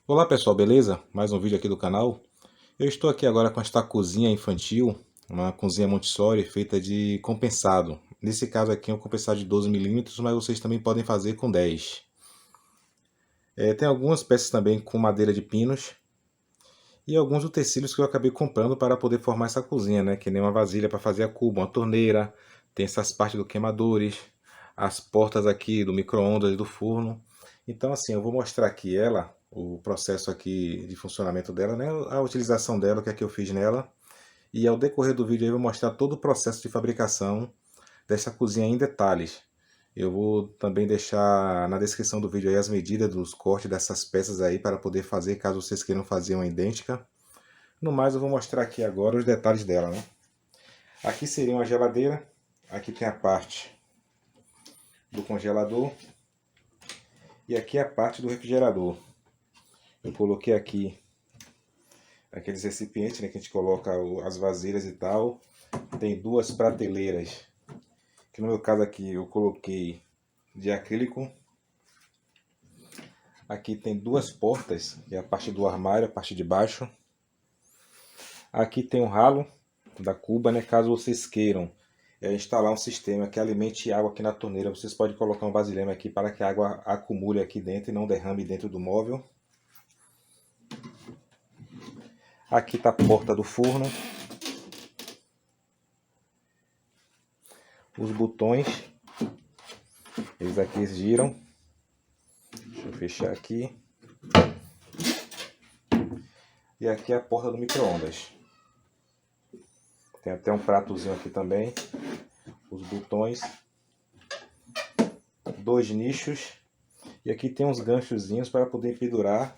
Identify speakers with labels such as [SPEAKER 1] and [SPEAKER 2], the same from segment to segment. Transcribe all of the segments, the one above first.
[SPEAKER 1] Olá pessoal, beleza? Mais um vídeo aqui do canal. Eu estou aqui agora com esta cozinha infantil, uma cozinha Montessori feita de compensado. Nesse caso aqui é um compensado de 12 milímetros, mas vocês também podem fazer com 10. Tem algumas peças também com madeira de pinos e alguns utensílios que eu acabei comprando para poder formar essa cozinha, né? Que nem uma vasilha para fazer a cuba, uma torneira, tem essas partes do queimadores, as portas aqui do micro-ondas e do forno. Então assim, eu vou mostrar aqui ela, o processo aqui de funcionamento dela, né? A utilização dela, o que é que eu fiz nela. E ao decorrer do vídeo eu vou mostrar todo o processo de fabricação dessa cozinha em detalhes. Eu vou também deixar na descrição do vídeo aí as medidas dos cortes dessas peças aí para poder fazer, caso vocês queiram fazer uma idêntica. No mais, eu vou mostrar aqui agora os detalhes dela, né? Aqui seria uma geladeira. Aqui tem a parte do congelador. E aqui é a parte do refrigerador. Eu coloquei aqui aqueles recipientes, né, que a gente coloca as vasilhas e tal. Tem duas prateleiras, que no meu caso aqui eu coloquei de acrílico. Aqui tem duas portas, que é a parte do armário, a parte de baixo. Aqui tem um ralo da cuba, né? Caso vocês queiram instalar um sistema que alimente água aqui na torneira, vocês podem colocar um vasilhame aqui para que a água acumule aqui dentro e não derrame dentro do móvel. Aqui está a porta do forno. Os botões, eles aqui giram. Deixa eu fechar aqui. E aqui é a porta do micro-ondas. Tem até um pratozinho aqui também. Os botões. Dois nichos. E aqui tem uns ganchozinhos para poder pendurar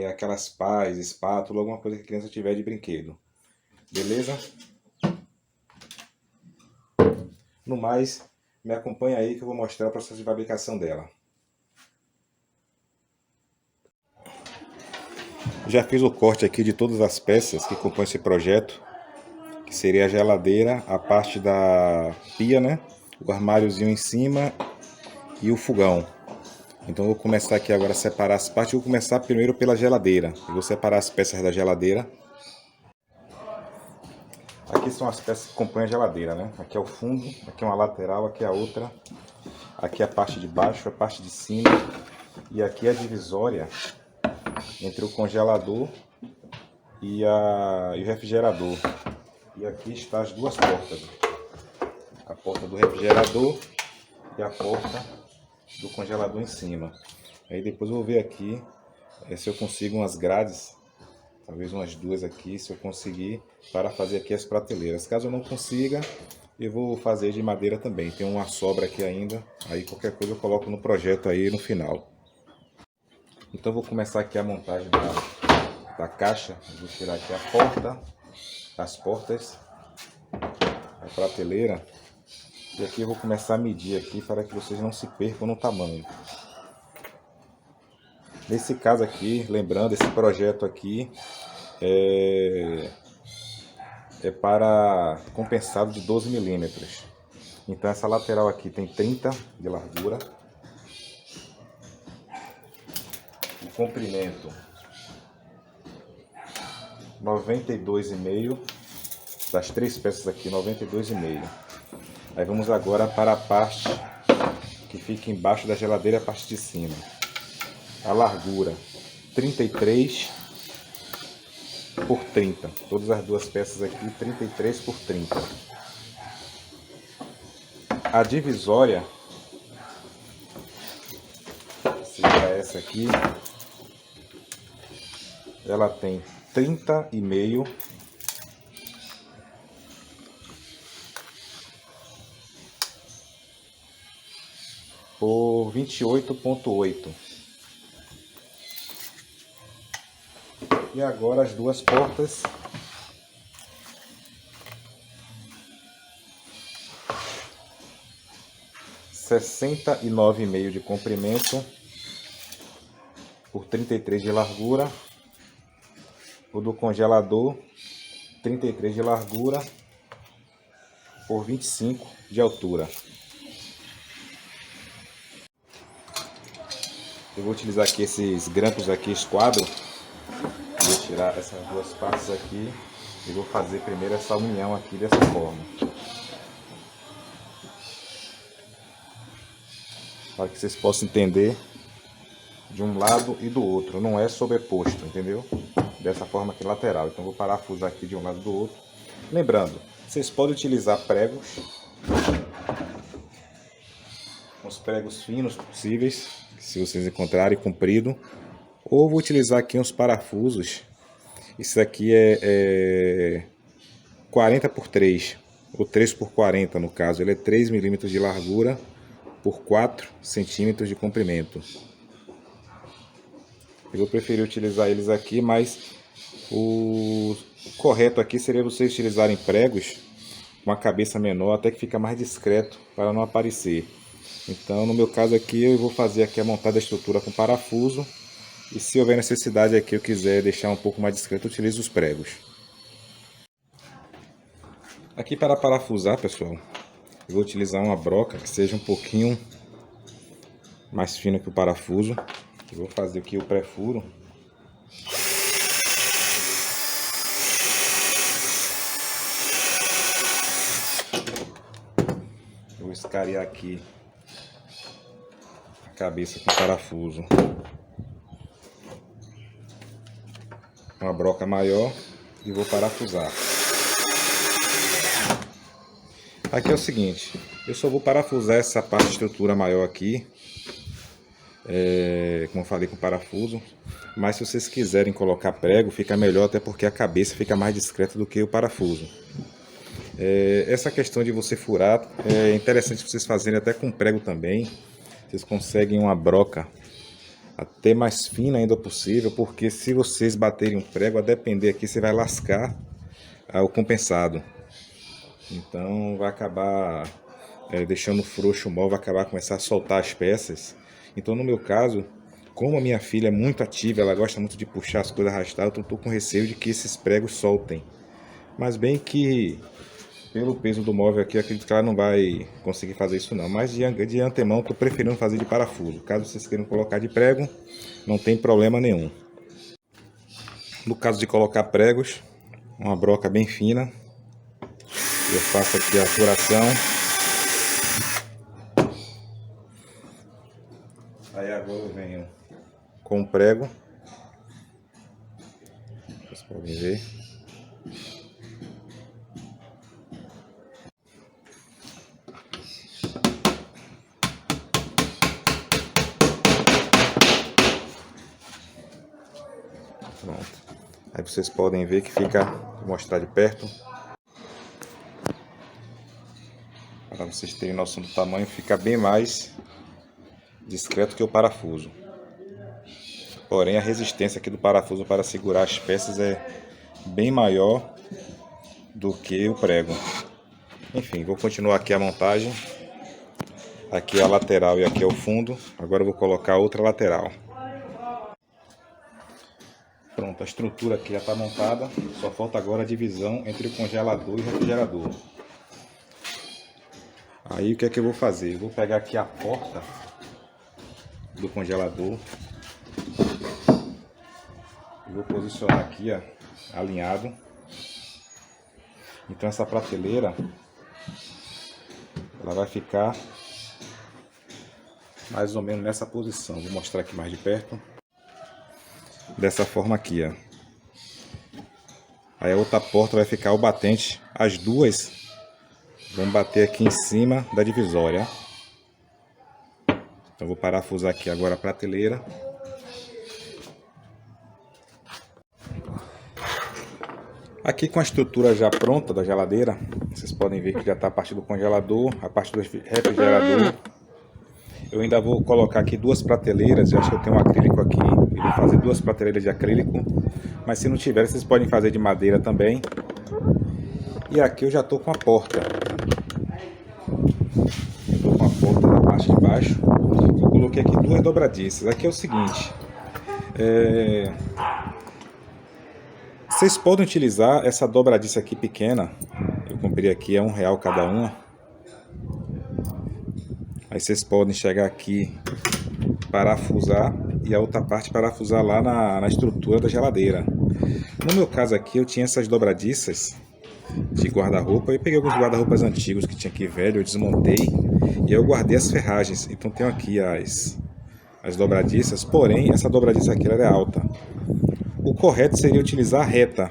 [SPEAKER 1] aquelas pás, espátula, alguma coisa que a criança tiver de brinquedo. Beleza? No mais, me acompanha aí que eu vou mostrar o processo de fabricação dela. Já fiz o corte aqui de todas as peças que compõem esse projeto, que seria a geladeira, a parte da pia, né? O armáriozinho em cima e o fogão. Então eu vou começar aqui agora a separar as partes. Eu vou começar primeiro pela geladeira. Eu vou separar as peças da geladeira. Aqui são as peças que compõem a geladeira, né? Aqui é o fundo, aqui é uma lateral, aqui é a outra. Aqui é a parte de baixo, a parte de cima. E aqui é a divisória entre o congelador e o refrigerador. E aqui estão as duas portas. A porta do refrigerador e a porta do congelador em cima. Aí depois eu vou ver aqui se eu consigo umas grades, talvez umas duas aqui, se eu conseguir, para fazer aqui as prateleiras. Caso eu não consiga, eu vou fazer de madeira também. Tem uma sobra aqui ainda, aí qualquer coisa eu coloco no projeto aí no final. Então eu vou começar aqui a montagem da caixa. Vou tirar aqui a porta, as portas, a prateleira. E aqui eu vou começar a medir aqui para que vocês não se percam no tamanho. Nesse caso aqui, lembrando, esse projeto aqui é para compensado de 12 milímetros. Então essa lateral aqui tem 30 de largura. O comprimento 92,5. Das três peças aqui, 92,5. Aí vamos agora para a parte que fica embaixo da geladeira, a parte de cima. A largura 33 por 30. Todas as duas peças aqui, 33 por 30. A divisória seria essa aqui. Ela tem 30,5 por 28,8. E agora as duas portas. Sessenta e 69,5 de comprimento por 33 de largura. O do congelador 33 de largura por 25 de altura. Eu vou utilizar aqui esses grampos aqui esquadro. Vou tirar essas duas partes aqui e vou fazer primeiro essa união aqui dessa forma. Para que vocês possam entender de um lado e do outro, não é sobreposto, entendeu? Dessa forma aqui lateral. Então vou parafusar aqui de um lado e do outro. Lembrando, vocês podem utilizar pregos, os pregos finos possíveis, se vocês encontrarem comprido, ou vou utilizar aqui uns parafusos. Isso aqui é 40 por 3, ou 3 por 40 no caso. Ele é 3 milímetros de largura por 4 centímetros de comprimento. Eu vou preferir utilizar eles aqui, mas o correto aqui seria vocês utilizarem pregos com a cabeça menor, até que fica mais discreto para não aparecer. Então, no meu caso aqui, eu vou fazer aqui a montada da estrutura com parafuso. E se houver necessidade aqui, eu quiser deixar um pouco mais discreto, eu utilizo os pregos. Aqui para parafusar, pessoal, eu vou utilizar uma broca que seja um pouquinho mais fina que o parafuso. Eu vou fazer aqui o pré-furo. Eu vou escarear aqui a cabeça com o parafuso. Uma broca maior e vou parafusar. Aqui é o seguinte, eu só vou parafusar essa parte de estrutura maior aqui, como eu falei, com parafuso, mas se vocês quiserem colocar prego, fica melhor, até porque a cabeça fica mais discreta do que o parafuso. Essa questão de você furar é interessante vocês fazerem até com prego também. Vocês conseguem uma broca até mais fina ainda possível, porque se vocês baterem um prego, a depender aqui, você vai lascar o compensado. Então vai acabar deixando frouxo o móvel, vai acabar começar a soltar as peças. Então no meu caso, como a minha filha é muito ativa, ela gosta muito de puxar as coisas arrastadas, então estou com receio de que esses pregos soltem. Mas bem que pelo peso do móvel aqui, eu acredito que ela não vai conseguir fazer isso não. Mas de antemão, estou preferindo fazer de parafuso. Caso vocês queiram colocar de prego, não tem problema nenhum. No caso de colocar pregos, uma broca bem fina, eu faço aqui a furação. Aí agora eu venho com o prego. Vocês podem ver. Pronto. Aí vocês podem ver que fica, vou mostrar de perto. Para vocês terem noção do tamanho, fica bem mais discreto que o parafuso. Porém, a resistência aqui do parafuso para segurar as peças é bem maior do que o prego. Enfim, vou continuar aqui a montagem. Aqui é a lateral e aqui é o fundo. Agora eu vou colocar outra lateral. Pronto, a estrutura aqui já está montada. Só falta agora a divisão entre o congelador e o refrigerador. Aí o que é que eu vou fazer? Eu vou pegar aqui a porta do congelador. Eu vou posicionar aqui, ó, alinhado. Então essa prateleira, ela vai ficar mais ou menos nessa posição. Vou mostrar aqui mais de perto. Dessa forma aqui, ó. Aí a outra porta vai ficar o batente. As duas vão bater aqui em cima da divisória. Então vou parafusar aqui agora a prateleira. Aqui com a estrutura já pronta da geladeira, vocês podem ver que já está a parte do congelador, a parte do refrigerador. Eu ainda vou colocar aqui duas prateleiras, eu acho que eu tenho um acrílico aqui, e vou fazer duas prateleiras de acrílico, mas se não tiver, vocês podem fazer de madeira também. E aqui eu já estou com a porta. Eu estou com a porta na parte de baixo. Eu coloquei aqui duas dobradiças. Aqui é o seguinte, vocês podem utilizar essa dobradiça aqui pequena. Eu comprei aqui, é R$1 cada uma. Aí vocês podem chegar aqui, parafusar e a outra parte parafusar lá na estrutura da geladeira. No meu caso aqui eu tinha essas dobradiças de guarda-roupa. Eu peguei alguns guarda-roupas antigos que tinha aqui velho, eu desmontei e eu guardei as ferragens. Então tenho aqui as dobradiças, porém essa dobradiça aqui ela é alta. O correto seria utilizar a reta,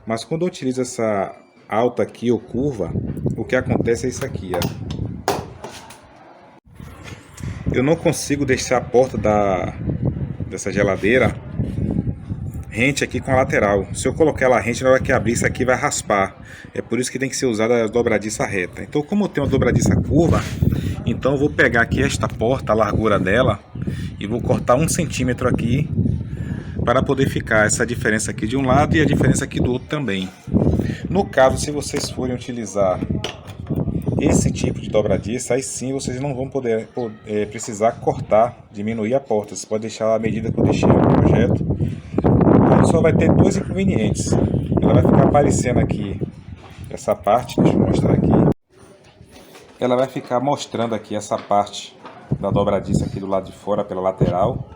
[SPEAKER 1] mas quando eu utilizo essa alta aqui ou curva, o que acontece é isso aqui, ó. Eu não consigo deixar a porta dessa geladeira rente aqui com a lateral. Se eu colocar ela rente, na hora que abrir isso aqui vai raspar. É por isso que tem que ser usada a dobradiça reta. Então, como eu tenho uma dobradiça curva, então eu vou pegar aqui esta porta, a largura dela, e vou cortar 1 centímetro aqui para poder ficar essa diferença aqui de um lado e a diferença aqui do outro também. No caso, se vocês forem utilizar esse tipo de dobradiça, aí sim vocês não vão precisar cortar, diminuir a porta. Você pode deixar a medida que eu deixei no projeto. Aí só vai ter dois inconvenientes. Ela vai ficar aparecendo aqui essa parte, deixa eu mostrar aqui. Ela vai ficar mostrando aqui essa parte da dobradiça aqui do lado de fora pela lateral,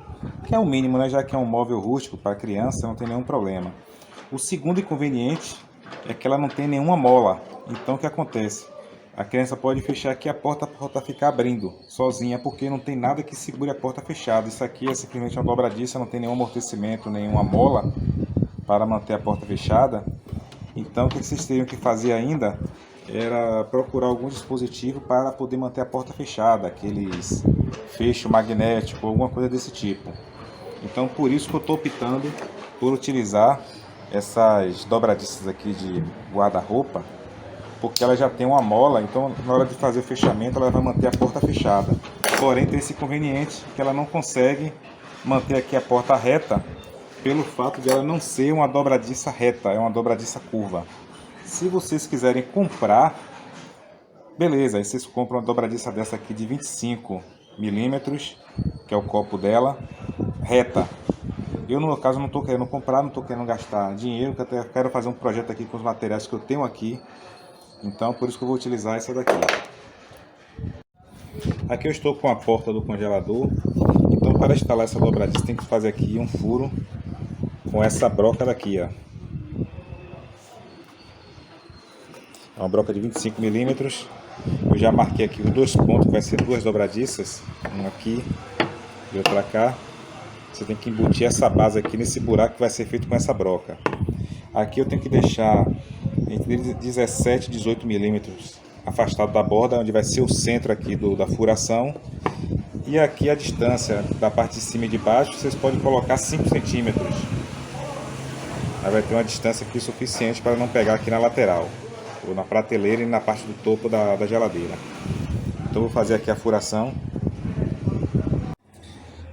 [SPEAKER 1] que é o mínimo, né? Já que é um móvel rústico para criança, não tem nenhum problema. O segundo inconveniente é que ela não tem nenhuma mola. Então o que acontece? A criança pode fechar aqui a porta ficar abrindo sozinha, porque não tem nada que segure a porta fechada. Isso aqui é simplesmente uma dobradiça, não tem nenhum amortecimento, nenhuma mola para manter a porta fechada. Então o que vocês teriam que fazer ainda era procurar algum dispositivo para poder manter a porta fechada, aqueles fecho magnético, alguma coisa desse tipo. Então por isso que eu estou optando por utilizar essas dobradiças aqui de guarda-roupa, porque ela já tem uma mola, então na hora de fazer o fechamento ela vai manter a porta fechada. Porém tem esse inconveniente que ela não consegue manter aqui a porta reta, pelo fato de ela não ser uma dobradiça reta, é uma dobradiça curva. Se vocês quiserem comprar, beleza, aí vocês compram uma dobradiça dessa aqui de 25 milímetros, que é o copo dela, reta. Eu, no meu caso, não estou querendo comprar, não estou querendo gastar dinheiro, porque eu quero fazer um projeto aqui com os materiais que eu tenho aqui. Então, por isso que eu vou utilizar essa daqui. Aqui eu estou com a porta do congelador. Então, para instalar essa dobradiça, tem que fazer aqui um furo com essa broca daqui, ó. É uma broca de 25 milímetros. Eu já marquei aqui os dois pontos, que vai ser duas dobradiças, uma aqui e outra cá. Você tem que embutir essa base aqui nesse buraco que vai ser feito com essa broca. Aqui eu tenho que deixar entre 17 e 18 milímetros afastado da borda, onde vai ser o centro aqui da furação. E aqui a distância da parte de cima e de baixo, vocês podem colocar 5 centímetros. Aí vai ter uma distância aqui suficiente para não pegar aqui na lateral, ou na prateleira e na parte do topo da geladeira. Então vou fazer aqui a furação.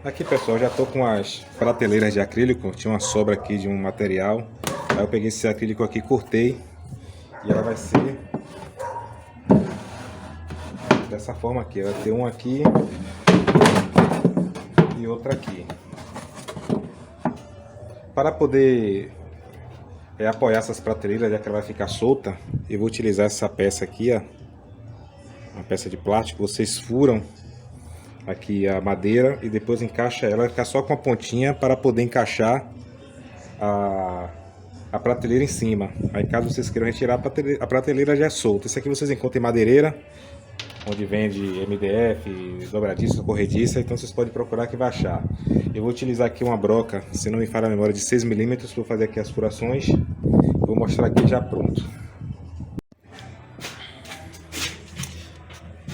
[SPEAKER 1] Aqui, pessoal, já estou com as prateleiras de acrílico. Tinha uma sobra aqui de um material. Aí eu peguei esse acrílico aqui, cortei. E ela vai ser dessa forma aqui. Vai ter um aqui e outra aqui. Para poder apoiar essas prateleiras, já que ela vai ficar solta, eu vou utilizar essa peça aqui, ó, uma peça de plástico. Vocês furam aqui a madeira e depois encaixa ela, vai ficar só com a pontinha para poder encaixar a prateleira em cima. Aí caso vocês queiram retirar, a prateleira já é solta. Isso aqui vocês encontram em madeireira, onde vende MDF, dobradiça, corrediça, então vocês podem procurar que vai achar. Eu vou utilizar aqui uma broca, se não me falha a memória, de 6 milímetros, vou fazer aqui as furações. Vou mostrar aqui já pronto.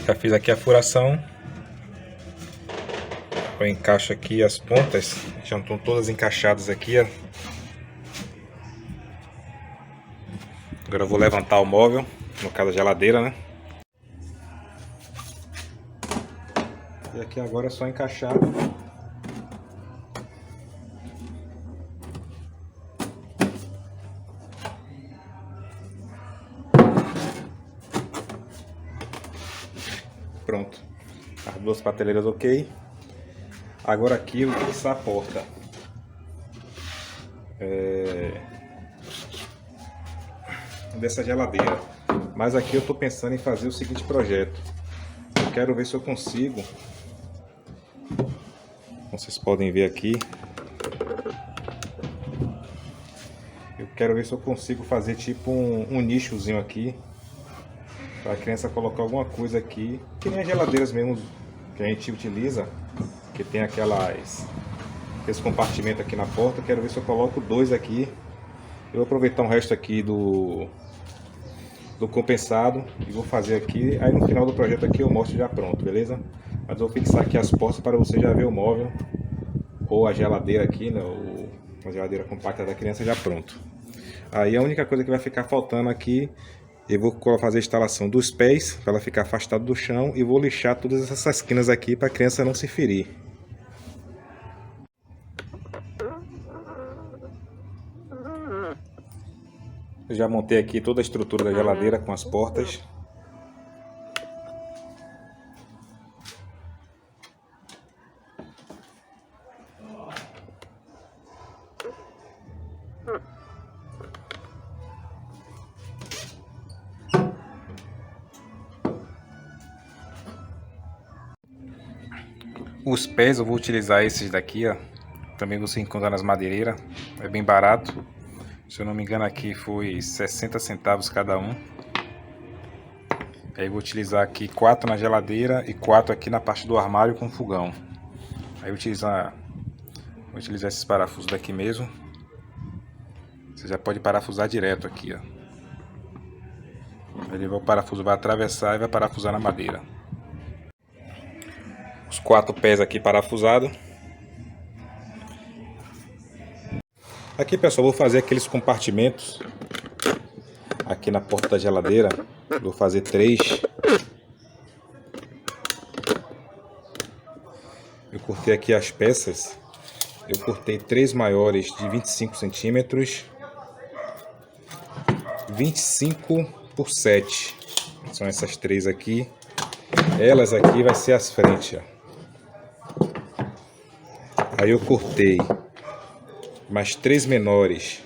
[SPEAKER 1] Já fiz aqui a furação. Eu encaixo aqui as pontas, já estão todas encaixadas aqui, ó. Agora eu vou levantar o móvel, no caso a geladeira, né? E aqui agora é só encaixar. Pronto. As duas prateleiras ok. Agora aqui eu vou fixar a porta. Dessa geladeira. Mas aqui eu estou pensando em fazer o seguinte projeto. Eu quero ver se eu consigo vocês podem ver aqui. Eu quero ver se eu consigo fazer tipo um nichozinho aqui, para a criança colocar alguma coisa aqui, que nem as geladeiras mesmo que a gente utiliza, que tem aqueles compartimentos aqui na porta. Quero ver se eu coloco 2 aqui. Eu vou aproveitar o resto aqui do compensado e vou fazer aqui. Aí no final do projeto aqui eu mostro já pronto, beleza? Mas eu vou fixar aqui as portas para você já ver o móvel ou a geladeira aqui, né? A geladeira compacta da criança já pronto. Aí a única coisa que vai ficar faltando aqui, eu vou fazer a instalação dos pés para ela ficar afastada do chão e vou lixar todas essas esquinas aqui para a criança não se ferir. Eu já montei aqui toda a estrutura da geladeira com as portas. Os pés eu vou utilizar esses daqui, ó. Também você encontra nas madeireiras, é bem barato. Se eu não me engano aqui foi 60 centavos cada um. Aí eu vou utilizar aqui 4 na geladeira e 4 aqui na parte do armário com fogão. Aí vou utilizar esses parafusos daqui mesmo. Você já pode parafusar direto aqui, ó. O parafuso vai atravessar e vai parafusar na madeira. Os 4 pés aqui parafusados. Aqui, pessoal, vou fazer aqueles compartimentos aqui na porta da geladeira. Vou fazer 3. Eu cortei aqui as peças. Eu cortei 3 maiores de 25 centímetros, 25 por 7. São essas 3 aqui. Elas aqui vai ser as frentes, ó. Aí eu cortei mais 3 menores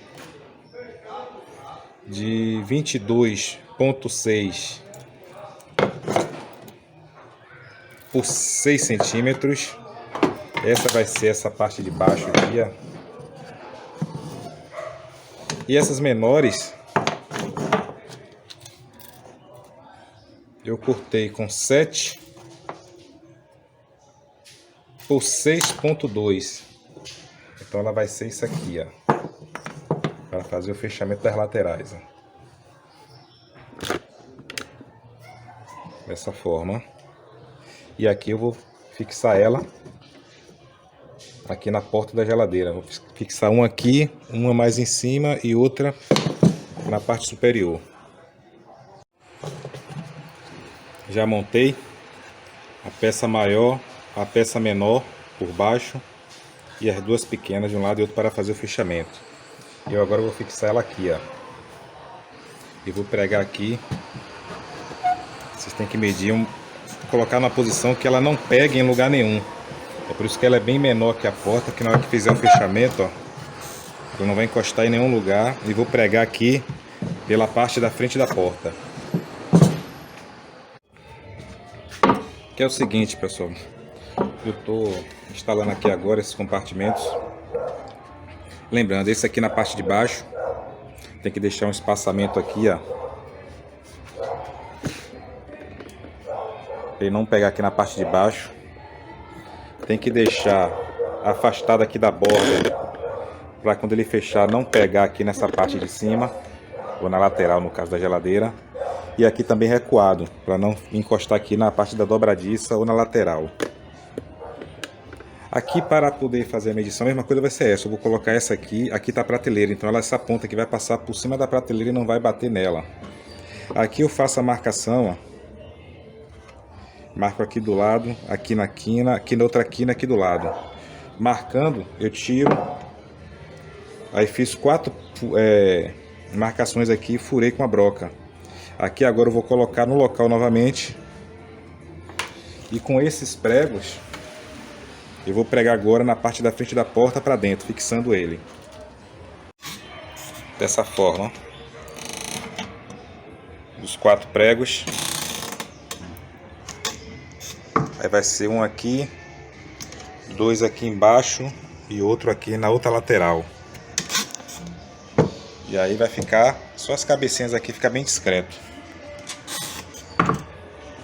[SPEAKER 1] de 22,6 por 6 centímetros. Essa vai ser essa parte de baixo aqui, ó. E essas menores eu cortei com 7 por 6,2. Então ela vai ser isso aqui, ó, para fazer o fechamento das laterais, ó. Dessa forma. E aqui eu vou fixar ela aqui na porta da geladeira. Vou fixar uma aqui, uma mais em cima e outra na parte superior. Já montei a peça maior, a peça menor por baixo e as 2 pequenas de um lado e outro para fazer o fechamento. Eu agora vou fixar ela aqui, ó. E vou pregar aqui. Vocês têm que medir, colocar numa posição que ela não pegue em lugar nenhum. É por isso que ela é bem menor que a porta, que na hora que fizer o fechamento, ó, ela não vai encostar em nenhum lugar. E vou pregar aqui pela parte da frente da porta. Que é o seguinte, pessoal, eu estou instalando aqui agora esses compartimentos. Lembrando, esse aqui na parte de baixo tem que deixar um espaçamento aqui, ó, para ele não pegar aqui na parte de baixo. Tem que deixar afastado aqui da borda, para quando ele fechar não pegar aqui nessa parte de cima, ou na lateral no caso da geladeira. E aqui também recuado, para não encostar aqui na parte da dobradiça ou na lateral. Aqui, para poder fazer a medição, a mesma coisa vai ser essa. Eu vou colocar essa aqui, aqui está a prateleira, então essa ponta aqui vai passar por cima da prateleira e não vai bater nela. Aqui eu faço a marcação, ó. Marco aqui do lado, aqui na quina, aqui na outra quina, aqui do lado. Marcando, eu tiro. Aí fiz 4 marcações aqui e furei com a broca. Aqui agora eu vou colocar no local novamente. E com esses pregos, eu vou pregar agora na parte da frente da porta para dentro, fixando ele. Dessa forma. Os 4 pregos. Aí vai ser um aqui, dois aqui embaixo e outro aqui na outra lateral. E aí vai ficar só as cabecinhas aqui, fica bem discreto.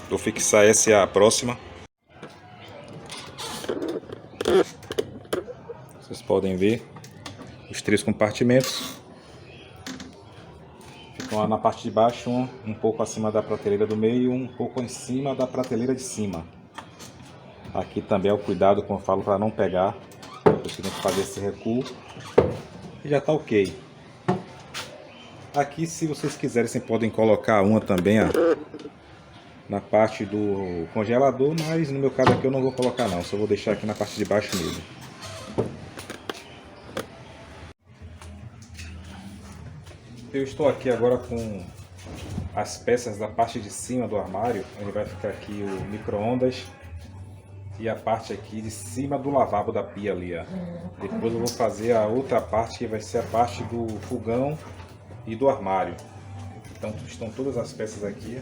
[SPEAKER 1] Vou fixar essa e a próxima. Vocês podem ver os 3 compartimentos. Ficam na parte de baixo, um pouco acima da prateleira do meio, um pouco em cima da prateleira de cima. Aqui também é o cuidado, como eu falo, para não pegar. Você tem que fazer esse recuo. E já está ok. Aqui, se vocês quiserem, vocês podem colocar uma também, ó, na parte do congelador, mas no meu caso aqui eu não vou colocar não, só vou deixar aqui na parte de baixo mesmo. Eu estou aqui agora com as peças da parte de cima do armário, onde vai ficar aqui o micro-ondas e a parte aqui de cima do lavabo da pia ali, ó. Depois eu vou fazer a outra parte, que vai ser a parte do fogão e do armário. Então estão todas as peças aqui.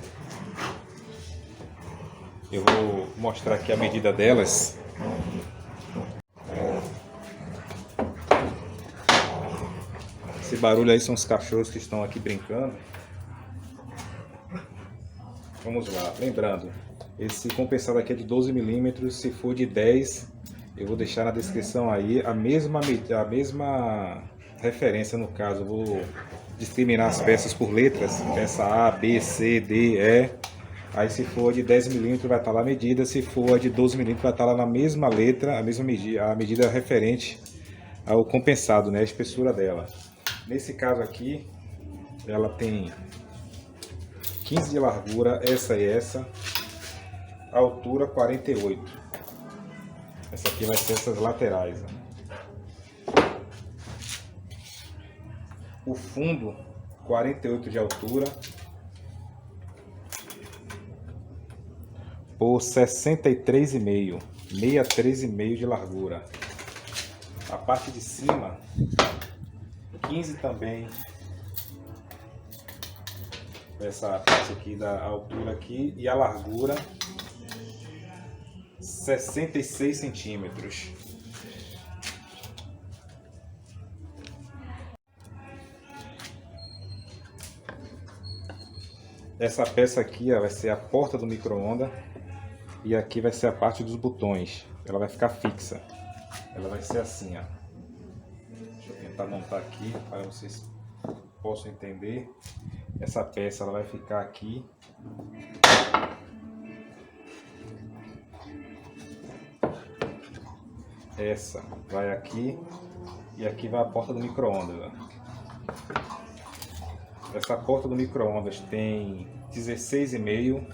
[SPEAKER 1] Eu vou mostrar aqui a medida delas. Esse barulho aí são os cachorros que estão aqui brincando. Vamos lá, lembrando, esse compensado aqui é de 12 mm, se for de 10, eu vou deixar na descrição aí a mesma referência no caso. Eu vou discriminar as peças por letras, peça A, B, C, D, E. Aí se for de 10 mm vai estar lá a medida, se for de 12 mm vai estar lá na mesma letra, a medida referente ao compensado, né, a espessura dela. Nesse caso aqui, ela tem 15 de largura, essa e essa, a altura 48. Essa aqui vai ser essas laterais, né? O fundo 48 de altura por 63,5, 63,5 de largura. A parte de cima 15 também, essa parte aqui da altura aqui, e a largura 66 centímetros. Essa peça aqui, ó, vai ser a porta do micro-ondas e aqui vai ser a parte dos botões. Ela vai ficar fixa. Ela vai ser assim, ó. Deixa eu tentar montar aqui para vocês possam entender. Essa peça ela vai ficar aqui. Essa vai aqui e aqui vai a porta do micro-ondas. Essa porta do micro-ondas tem 16,5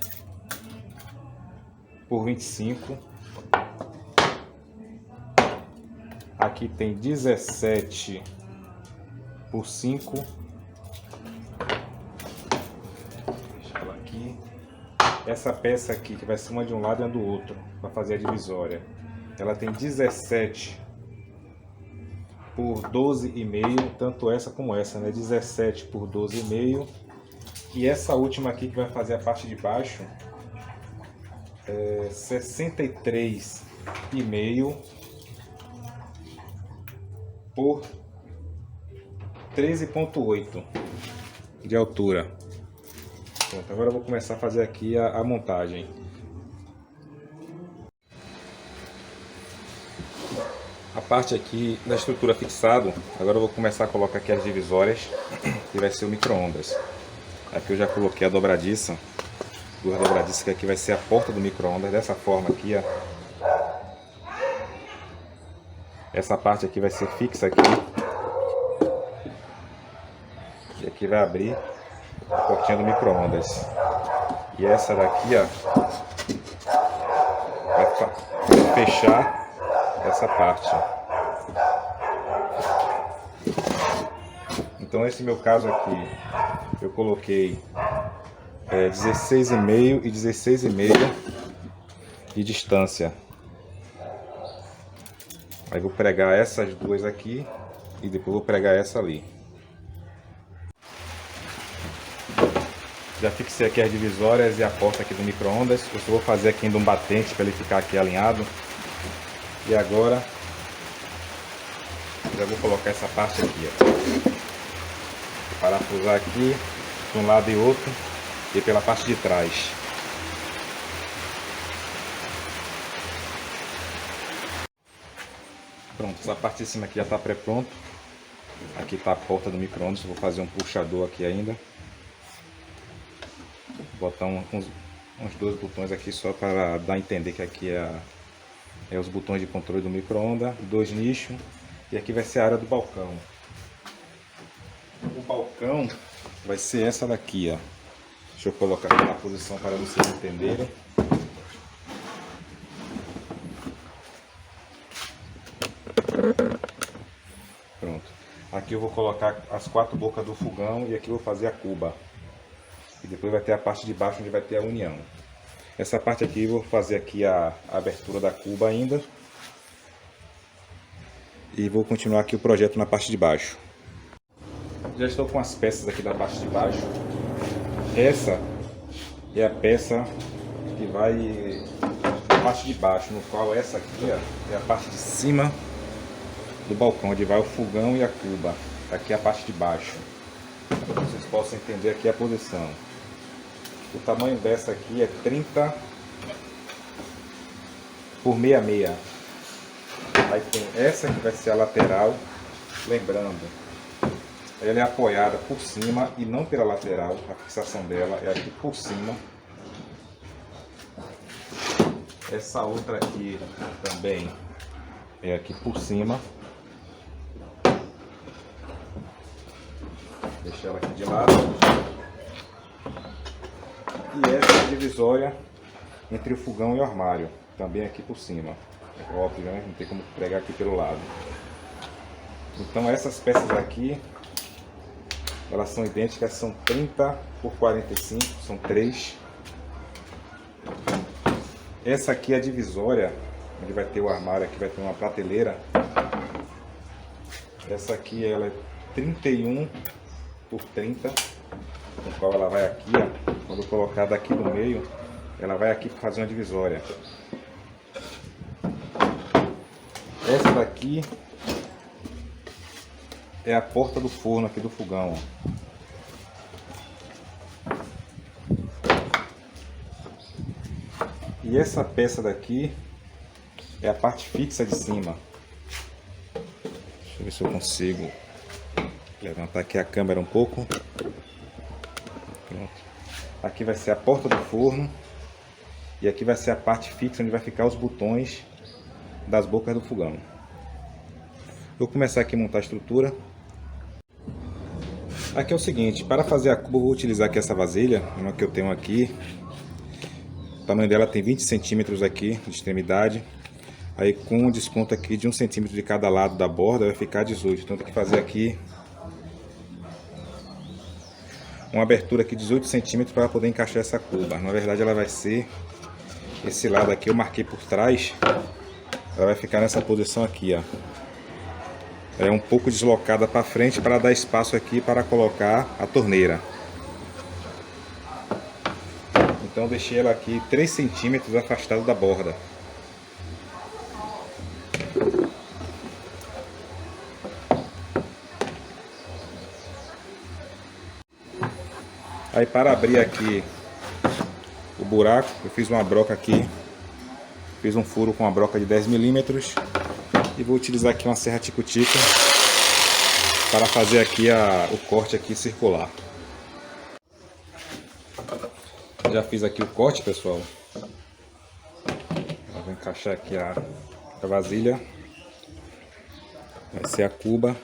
[SPEAKER 1] por 25. Aqui tem 17 por 5. Deixa ela aqui. Essa peça aqui, que vai ser uma de um lado e uma do outro, para fazer a divisória, ela tem 17 por 12,5, tanto essa como essa, né? 17 por 12,5. E essa última aqui, que vai fazer a parte de baixo, é 63,5 por 13,8 de altura. Pronto, agora eu vou começar a fazer aqui a montagem. A parte aqui da estrutura fixado, agora eu vou começar a colocar aqui as divisórias, que vai ser o micro-ondas. Aqui eu já coloquei a dobradiça, duas dobradiças, que aqui vai ser a porta do micro-ondas, dessa forma aqui, ó. Essa parte aqui vai ser fixa aqui. E aqui vai abrir a portinha do micro-ondas. E essa daqui, ó, vai fechar essa parte. Então nesse meu caso aqui, eu coloquei 16,5 e 16,5 de distância. Aí vou pregar essas duas aqui e depois vou pregar essa ali. Já fixei aqui as divisórias e a porta aqui do micro-ondas. Eu só vou fazer aqui ainda um batente para ele ficar aqui alinhado. E agora já vou colocar essa parte aqui, ó. Parafusar aqui de um lado e outro e pela parte de trás. Pronto, essa parte de cima aqui já está pré-pronto. Aqui está a porta do micro-ondas. Vou fazer um puxador aqui ainda. Vou botar uns dois botões aqui só para dar a entender que aqui é os botões de controle do micro-ondas. 2 nichos. E aqui vai ser a área do balcão. O balcão vai ser essa daqui, ó. Deixa eu colocar aqui na posição para vocês entenderem. Pronto. Aqui eu vou colocar as 4 bocas do fogão e aqui eu vou fazer a cuba. E depois vai ter a parte de baixo onde vai ter a união. Essa parte aqui eu vou fazer aqui a abertura da cuba ainda. E vou continuar aqui o projeto na parte de baixo. Já estou com as peças aqui da parte de baixo. Essa é a peça que vai na parte de baixo, no qual essa aqui ó, é a parte de cima do balcão, onde vai o fogão e a cuba. Aqui é a parte de baixo. Para que vocês possam entender aqui a posição. O tamanho dessa aqui é 30 por 66. Aí tem essa que vai ser a lateral, lembrando, ela é apoiada por cima e não pela lateral, a fixação dela é aqui por cima. Essa outra aqui também é aqui por cima. Deixa ela aqui de lado. E essa é a divisória entre o fogão e o armário, também aqui por cima. É óbvio, né? Não tem como pregar aqui pelo lado. Então essas peças aqui, elas são idênticas, são 30 por 45, são 3. Essa aqui é a divisória, onde vai ter o armário, aqui vai ter uma prateleira. Essa aqui ela é 31 por 30, no qual ela vai aqui, ó, quando eu colocar daqui no meio, ela vai aqui fazer uma divisória. Essa daqui é a porta do forno aqui do fogão, ó. E essa peça daqui é a parte fixa de cima. Deixa eu ver se eu consigo levantar aqui a câmera um pouco. Pronto. Aqui vai ser a porta do forno. E aqui vai ser a parte fixa onde vai ficar os botões das bocas do fogão. Vou começar aqui a montar a estrutura. Aqui é o seguinte, para fazer a cuba eu vou utilizar aqui essa vasilha, uma que eu tenho aqui. O tamanho dela tem 20 centímetros aqui de extremidade. Aí com um desconto aqui de 1 centímetro de cada lado da borda vai ficar 18. Então tem que fazer aqui uma abertura aqui de 18 centímetros para poder encaixar essa cuba. Na verdade ela vai ser, esse lado aqui eu marquei por trás, ela vai ficar nessa posição aqui, ó. É um pouco deslocada para frente para dar espaço aqui para colocar a torneira. Então deixei ela aqui 3 centímetros afastado da borda. Aí para abrir aqui o buraco, eu fiz uma broca aqui. Fiz um furo com uma broca de 10 milímetros. E vou utilizar aqui uma serra tico-tico para fazer aqui o corte aqui circular. Já fiz aqui o corte, pessoal. Eu vou encaixar aqui a vasilha. Vai ser a cuba.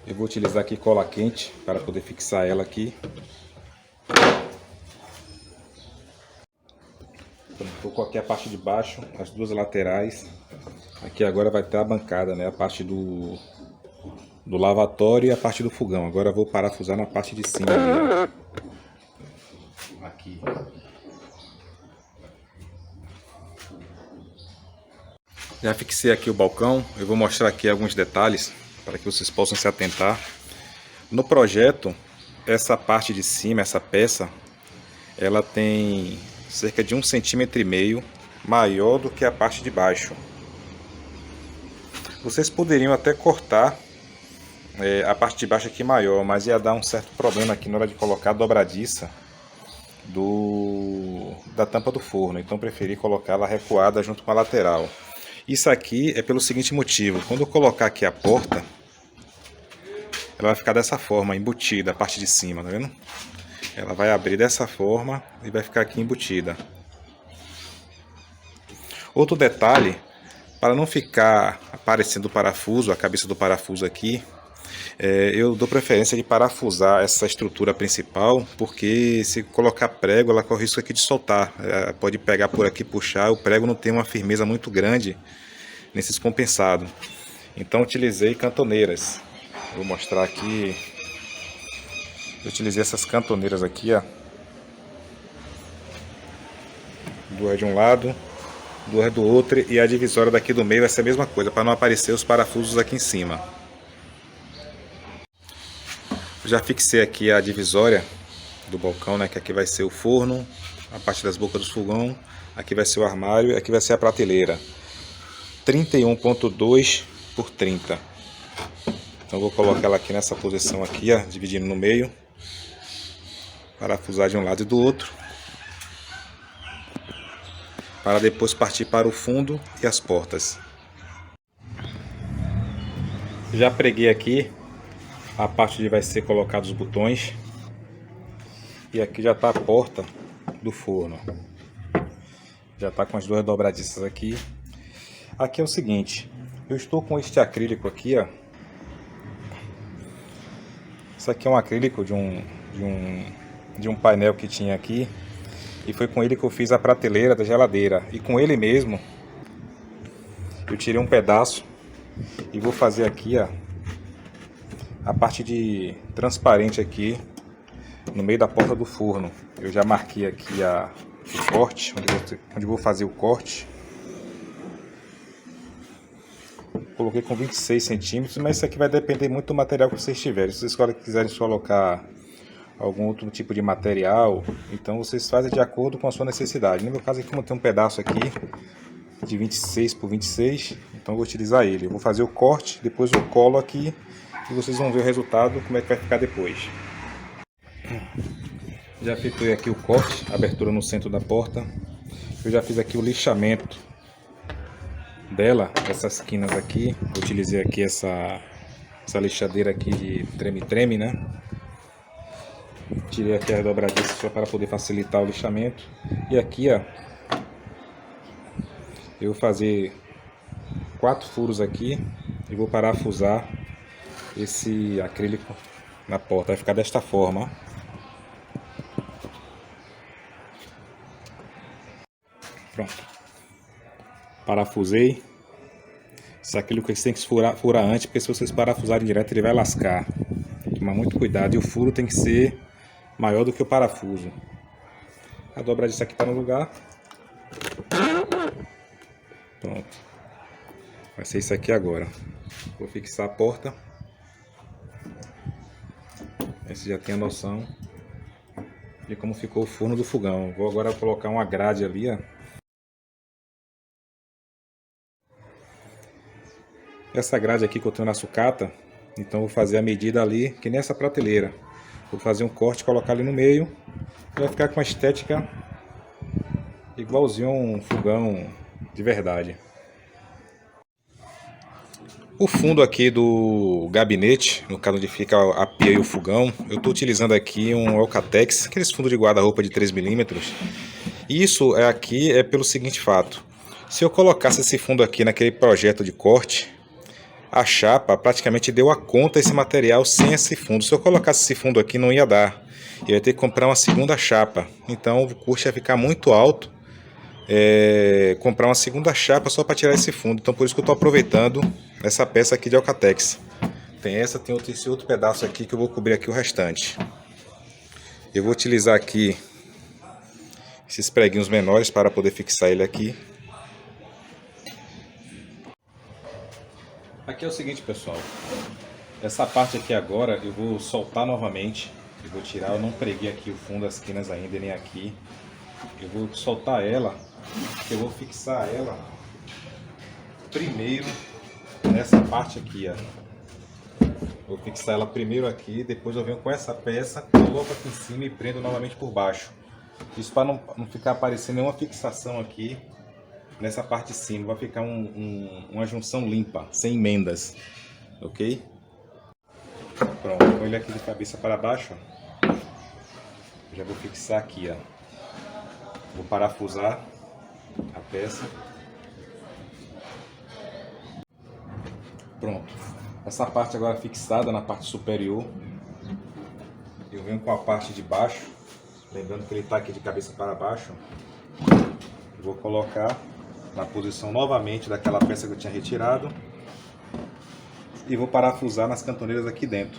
[SPEAKER 1] Eu vou utilizar aqui cola quente para poder fixar ela aqui. Estou aqui a parte de baixo, as duas laterais. Aqui agora vai ter a bancada, né? A parte do lavatório e a parte do fogão. Agora eu vou parafusar na parte de cima ali, aqui. Já fixei aqui o balcão. Eu vou mostrar aqui alguns detalhes para que vocês possam se atentar. No projeto, essa parte de cima, essa peça, ela tem cerca de 1,5 cm maior do que a parte de baixo. Vocês poderiam até cortar a parte de baixo aqui maior, mas ia dar um certo problema aqui na hora de colocar a dobradiça da tampa do forno. Então preferi colocar ela recuada junto com a lateral. Isso aqui é pelo seguinte motivo: quando eu colocar aqui a porta, ela vai ficar dessa forma, embutida, a parte de cima, tá vendo? Ela vai abrir dessa forma e vai ficar aqui embutida. Outro detalhe, para não ficar aparecendo o parafuso, a cabeça do parafuso aqui, eu dou preferência de parafusar essa estrutura principal, porque se colocar prego, ela corre risco aqui de soltar. Pode pegar por aqui, puxar, o prego não tem uma firmeza muito grande nesses compensados. Então utilizei cantoneiras. Vou mostrar aqui. Eu utilizei essas cantoneiras aqui, ó. Duas de um lado, duas do outro, e a divisória daqui do meio vai ser a mesma coisa, para não aparecer os parafusos aqui em cima. Já fixei aqui a divisória do balcão, né, que aqui vai ser o forno, a parte das bocas do fogão, aqui vai ser o armário e aqui vai ser a prateleira. 31.2 por 30. Então vou colocar ela aqui nessa posição aqui, ó, dividindo no meio, parafusar de um lado e do outro, para depois partir para o fundo e as portas. Já preguei aqui a parte onde vai ser colocados os botões, e aqui já está a porta do forno. Já está com as duas dobradiças aqui. Aqui é o seguinte, eu estou com este acrílico aqui, ó. Isso aqui é um acrílico de um painel que tinha aqui, e foi com ele que eu fiz a prateleira da geladeira. E com ele mesmo eu tirei um pedaço e vou fazer aqui, ó, a parte de transparente aqui no meio da porta do forno. Eu já marquei aqui o corte, onde vou fazer o corte. Coloquei com 26 centímetros, mas isso aqui vai depender muito do material que vocês tiverem. Se vocês quiserem colocar algum outro tipo de material, então vocês fazem de acordo com a sua necessidade. No meu caso aqui, como tem um pedaço aqui de 26 por 26, então eu vou utilizar ele. Eu vou fazer o corte, depois eu colo aqui e vocês vão ver o resultado, como é que vai ficar depois. Já efetuei aqui o corte, a abertura no centro da porta. Eu já fiz aqui o lixamento dela, essas quinas aqui. Eu utilizei aqui essa lixadeira aqui de treme-treme, né? Tirei aqui a dobradiça só para poder facilitar o lixamento. E aqui, ó, eu vou fazer 4 furos aqui e vou parafusar esse acrílico na porta. Vai ficar desta forma, ó. Pronto. Parafusei. Esse acrílico vocês têm que furar antes, porque se vocês parafusarem direto ele vai lascar. Tomar muito cuidado, e o furo tem que ser maior do que o parafuso. A dobradiça aqui está no lugar. Pronto. Vai ser isso aqui agora. Vou fixar a porta. Aí você já tem a noção de como ficou o forno do fogão. Vou agora colocar uma grade ali, ó. Essa grade aqui que eu tenho na sucata, então vou fazer a medida ali, que nessa prateleira. Vou fazer um corte, colocar ali no meio, vai ficar com uma estética igualzinho a um fogão de verdade. O fundo aqui do gabinete, no caso onde fica a pia e o fogão, eu estou utilizando aqui um Alcatex, aqueles fundos de guarda-roupa de 3 milímetros. Isso aqui é pelo seguinte fato: se eu colocasse esse fundo aqui naquele projeto de corte, a chapa praticamente deu a conta esse material sem esse fundo. Se eu colocasse esse fundo aqui não ia dar, eu ia ter que comprar uma segunda chapa, então o custo ia ficar muito alto, comprar uma segunda chapa só para tirar esse fundo. Então por isso que eu estou aproveitando essa peça aqui de Alcatex. Tem essa, tem esse outro pedaço aqui que eu vou cobrir aqui o restante. Eu vou utilizar aqui esses preguinhos menores para poder fixar ele aqui. Aqui é o seguinte, pessoal, essa parte aqui agora eu vou soltar novamente. Eu vou tirar, eu não preguei aqui o fundo das quinas ainda, nem aqui. Eu vou soltar ela, eu vou fixar ela primeiro nessa parte aqui, ó. Vou fixar ela primeiro aqui, depois eu venho com essa peça, coloco aqui em cima e prendo novamente por baixo. Isso para não ficar aparecendo nenhuma fixação aqui nessa parte de cima, vai ficar uma junção limpa, sem emendas, ok? Pronto, com ele aqui de cabeça para baixo, ó. Já vou fixar aqui, ó. Vou parafusar a peça. Pronto. Essa parte agora fixada na parte superior. Eu venho com a parte de baixo, lembrando que ele está aqui de cabeça para baixo. Vou colocar na posição novamente daquela peça que eu tinha retirado. E vou parafusar nas cantoneiras aqui dentro.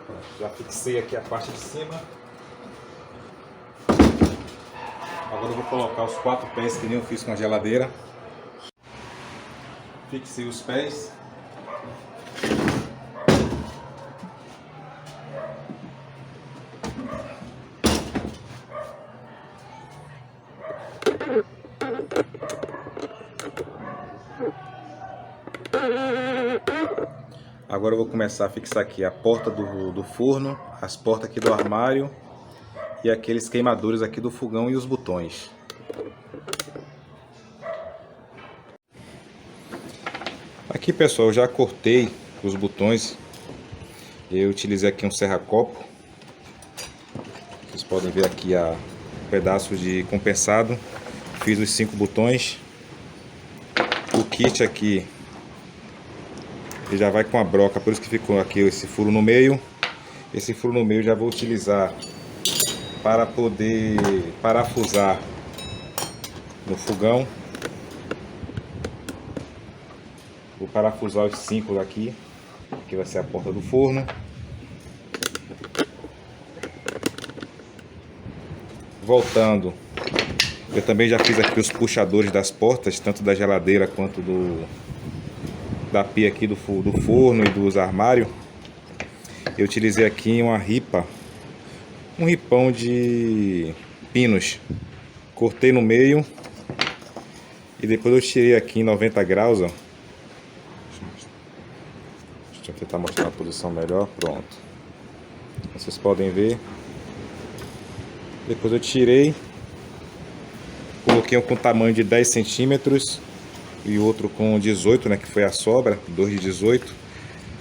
[SPEAKER 1] Pronto, já fixei aqui a parte de cima. Agora eu vou colocar os 4 pés que nem eu fiz com a geladeira. Fixei os pés. Agora eu vou começar a fixar aqui a porta do forno, as portas aqui do armário e aqueles queimadores aqui do fogão e os botões. Aqui, pessoal, eu já cortei os botões. Eu utilizei aqui um serra-copo. Vocês podem ver aqui um pedaço de compensado. Fiz os 5 botões. O kit aqui ele já vai com a broca, por isso que ficou aqui esse furo no meio. Esse furo no meio já vou utilizar para poder parafusar no fogão. Vou parafusar os 5 daqui. Aqui vai ser a porta do forno. Voltando, eu também já fiz aqui os puxadores das portas, tanto da geladeira quanto da pia aqui do forno e dos armários. Eu utilizei aqui uma ripa, um ripão de pinos. Cortei no meio e depois eu tirei aqui em 90 graus, ó. Deixa eu tentar mostrar a posição melhor. Pronto. Vocês podem ver. Depois eu tirei. Coloquei um com tamanho de 10 centímetros e outro com 18, né, que foi a sobra, 2 de 18.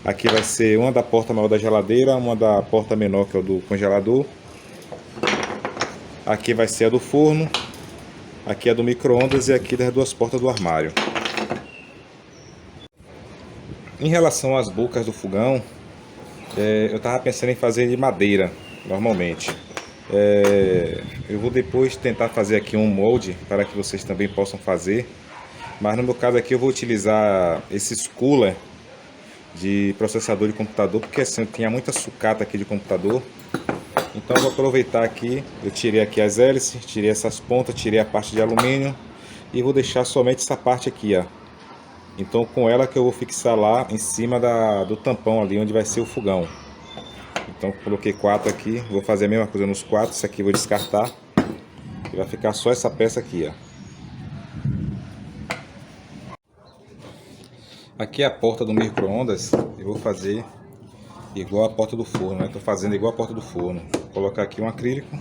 [SPEAKER 1] Aqui vai ser uma da porta maior da geladeira, uma da porta menor, que é o do congelador. Aqui vai ser a do forno, aqui é a do micro-ondas e aqui das 2 portas do armário. Em relação às bocas do fogão, eu estava pensando em fazer de madeira, normalmente. Eu vou depois tentar fazer aqui um molde para que vocês também possam fazer. Mas no meu caso aqui eu vou utilizar esses cooler de processador de computador, porque assim eu tinha muita sucata aqui de computador. Então eu vou aproveitar aqui, eu tirei aqui as hélices, tirei essas pontas, tirei a parte de alumínio e vou deixar somente essa parte aqui, ó. Então com ela que eu vou fixar lá em cima do tampão ali onde vai ser o fogão. Então coloquei 4 aqui, vou fazer a mesma coisa nos 4, esse aqui eu vou descartar. E vai ficar só essa peça aqui, ó. Aqui é a porta do micro-ondas, eu vou fazer igual a porta do forno, né? Tô fazendo igual a porta do forno. Vou colocar aqui um acrílico.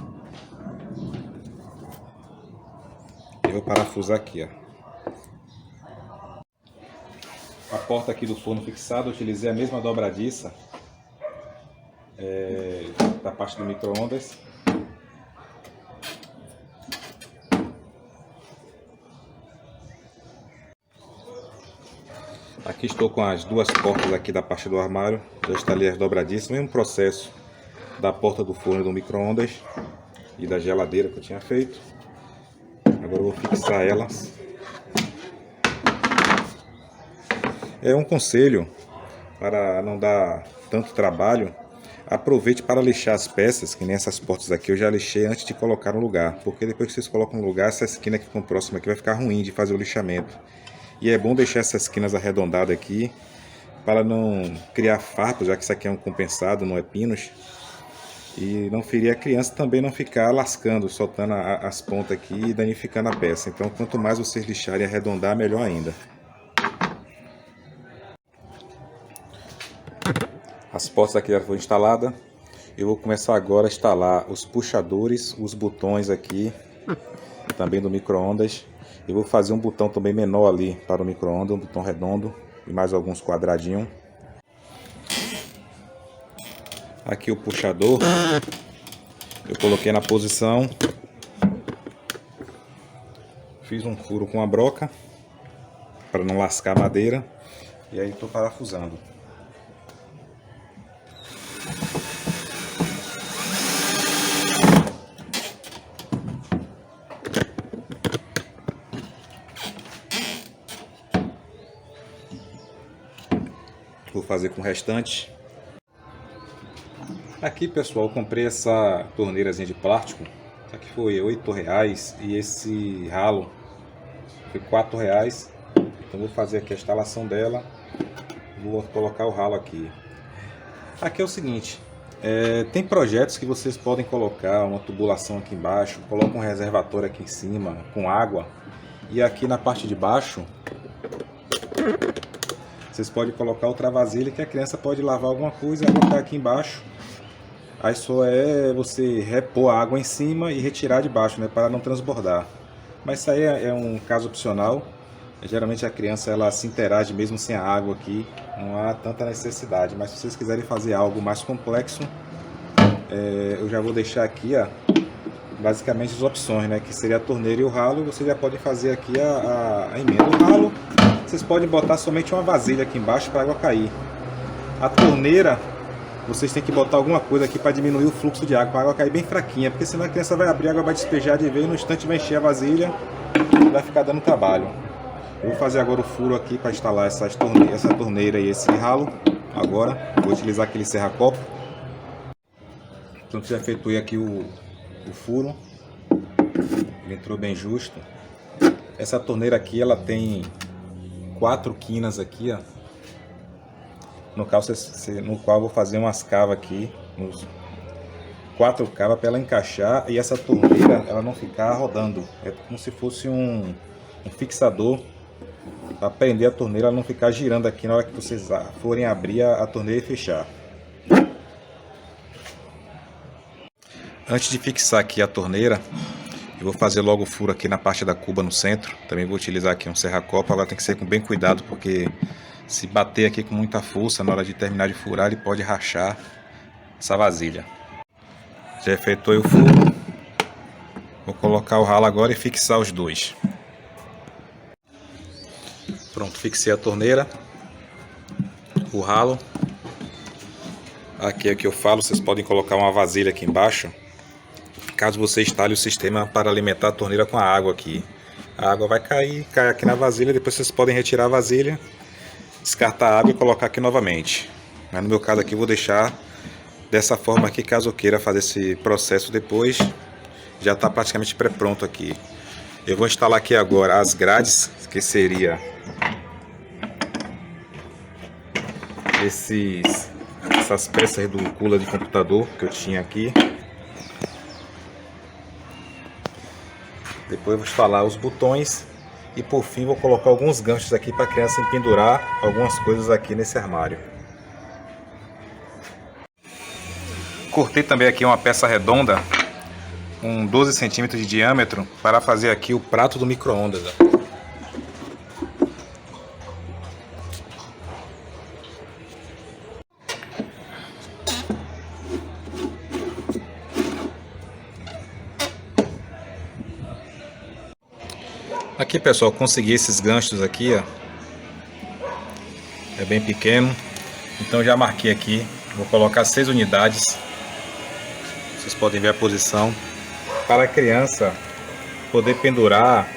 [SPEAKER 1] E vou parafusar aqui, ó. A porta aqui do forno fixada, eu utilizei a mesma dobradiça da parte do micro-ondas. Aqui estou com as 2 portas aqui da parte do armário, já instalei as dobradiças, mesmo processo da porta do forno e do micro-ondas e da geladeira que eu tinha feito. Agora eu vou fixar elas. É um conselho para não dar tanto trabalho. Aproveite para lixar as peças, que nem essas portas aqui eu já lixei antes de colocar no lugar, porque depois que vocês colocam no lugar, essa esquina que ficam próxima aqui vai ficar ruim de fazer o lixamento. E é bom deixar essas esquinas arredondadas aqui para não criar farpas, já que isso aqui é um compensado, não é pinos. E não ferir a criança, também não ficar lascando, soltando as pontas aqui e danificando a peça. Então quanto mais vocês lixarem e arredondar, melhor ainda. As portas aqui já foram instaladas. Eu vou começar agora a instalar os puxadores, os botões aqui, também do micro-ondas. Eu vou fazer um botão também menor ali para o micro-ondas, um botão redondo e mais alguns quadradinhos. Aqui o puxador, eu coloquei na posição, fiz um furo com a broca para não lascar a madeira e aí estou parafusando. Vou fazer com o restante. Aqui, pessoal, eu comprei essa torneirazinha de plástico. Isso aqui foi R$8 e esse ralo foi R$4. Então vou fazer aqui a instalação dela. Vou colocar o ralo aqui. Aqui é o seguinte, tem projetos que vocês podem colocar uma tubulação aqui embaixo, coloca um reservatório aqui em cima com água e aqui na parte de baixo vocês podem colocar outra vasilha que a criança pode lavar alguma coisa e botar aqui embaixo. Aí só é você repor a água em cima e retirar de baixo, né, para não transbordar. Mas isso aí é um caso opcional. Geralmente a criança ela se interage mesmo sem a água aqui, não há tanta necessidade. Mas se vocês quiserem fazer algo mais complexo, eu já vou deixar aqui, ó, basicamente as opções, né, que seria a torneira e o ralo. Vocês já podem fazer aqui a emenda. O ralo, vocês podem botar somente uma vasilha aqui embaixo para a água cair. A torneira, vocês têm que botar alguma coisa aqui para diminuir o fluxo de água, para a água cair bem fraquinha, porque senão a criança vai abrir, a água vai despejar de vez, no instante vai encher a vasilha e vai ficar dando trabalho. Eu vou fazer agora o furo aqui para instalar essa torneira e esse ralo. Agora, vou utilizar aquele serra-copo. Então já efetuei aqui o furo, ele entrou bem justo. Essa torneira aqui, ela tem 4 quinas aqui, ó. No qual vou fazer umas cavas aqui, uns 4 cavas para ela encaixar e essa torneira ela não ficar rodando. É como se fosse um fixador para prender a torneira, ela não ficar girando aqui na hora que vocês forem abrir a torneira e fechar. Antes de fixar aqui a torneira, eu vou fazer logo o furo aqui na parte da cuba no centro. Também vou utilizar aqui um serra-copo, agora tem que ser com bem cuidado porque se bater aqui com muita força, na hora de terminar de furar, ele pode rachar essa vasilha. Já efetuei o furo. Vou colocar o ralo agora e fixar os dois. Pronto, fixei a torneira, o ralo. Aqui é o que eu falo, vocês podem colocar uma vasilha aqui embaixo, caso você instale o sistema para alimentar a torneira com a água aqui. A água vai cair, cai aqui na vasilha, depois vocês podem retirar a vasilha, descartar a água e colocar aqui novamente. Mas no meu caso aqui eu vou deixar dessa forma aqui, caso eu queira fazer esse processo depois, já está praticamente pré-pronto aqui. Eu vou instalar aqui agora as grades, que seria essas peças do cooler de computador que eu tinha aqui. Depois eu vou instalar os botões e por fim vou colocar alguns ganchos aqui para a criança pendurar algumas coisas aqui nesse armário. Cortei também aqui uma peça redonda com 12 centímetros de diâmetro para fazer aqui o prato do micro-ondas. Aqui, pessoal, consegui esses ganchos aqui, ó. É bem pequeno, então já marquei aqui. Vou colocar 6 unidades. Vocês podem ver a posição para a criança poder pendurar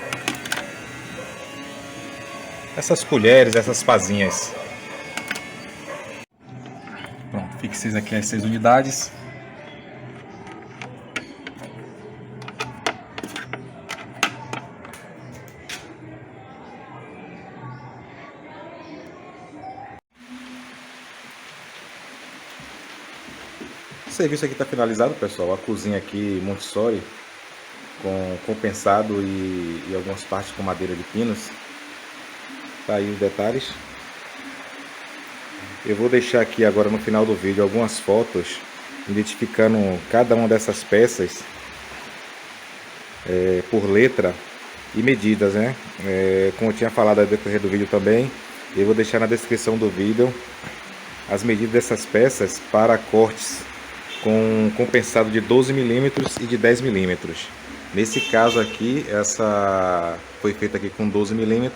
[SPEAKER 1] essas colheres, essas pazinhas. Pronto, fixei aqui as 6 unidades. serviço aqui está finalizado, pessoal. A cozinha aqui Montessori com compensado e algumas partes com madeira de pinos. Tá aí os detalhes. Eu vou deixar aqui agora no final do vídeo algumas fotos identificando cada uma dessas peças por letra e medidas, né? Como eu tinha falado ao decorrer do vídeo também, eu vou deixar na descrição do vídeo as medidas dessas peças para cortes com compensado de 12 mm e de 10 mm. Nesse caso aqui, essa foi feita aqui com 12 mm.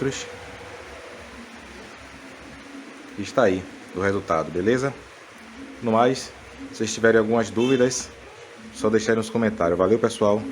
[SPEAKER 1] Está aí o resultado, beleza? No mais, se vocês tiverem algumas dúvidas, só deixarem nos comentários. Valeu, pessoal!